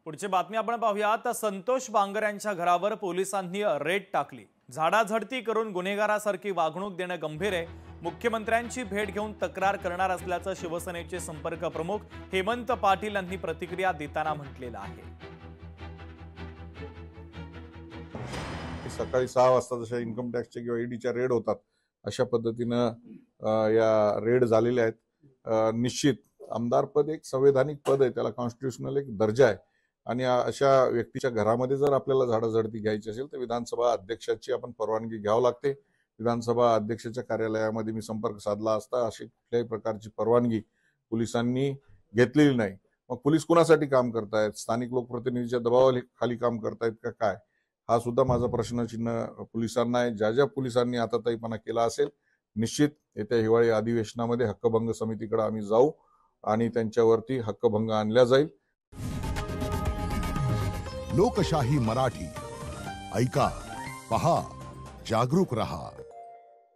पुढची बातमी आपण पाहूयात। संतोष बांगर यांच्या घरावर पोलिसांनी रेड टाकली। झाडाझडती करून गुन्हेगारासारखी वागणूक देणं गंभीर आहे। मुख्यमंत्र्यांची भेट घेऊन तक्रार करणार असल्याचं शिवसेनेचे संपर्क प्रमुख हेमंत पाटील यांनी प्रतिक्रिया देताना म्हटलेलं आहे। सकाळी 6 वाजता जशा इन्कम टॅक्सचे किंवा ईडीच्या रेड होतात अशा पद्धतीनं या रेड झालेल्या आहेत। निश्चित आमदार पद एक संवैधानिक पद आहे, त्याला कॉन्स्टिट्यूशनल एक दर्जा आहे आणि अशा व्यक्तीच्या घरामध्ये जर आपल्याला झाडाझडती घ्यायची असेल तर विधानसभा अध्यक्षाची आपण परवानगी घ्यावी लागते। विधानसभा अध्यक्षाच्या कार्यालयामध्ये मी संपर्क साधला असता अशी कुठल्याही प्रकारची परवानगी पोलिसांनी घेतलेली नाही। मग पोलीस कुणासाठी काम करतायत? स्थानिक लोकप्रतिनिधीच्या दबावाखाली काम करतायत का काय? हा सुद्धा माझा प्रश्नचिन्ह पोलिसांना आहे। ज्या ज्या पोलिसांनी आताताईपणा केला असेल निश्चित येत्या हिवाळी अधिवेशनामध्ये हक्कभंग समितीकडे आम्ही जाऊ आणि त्यांच्यावरती हक्कभंग आणला जाईल। लोकशाही मराठी ऐका, पहा, जागरूक रहा।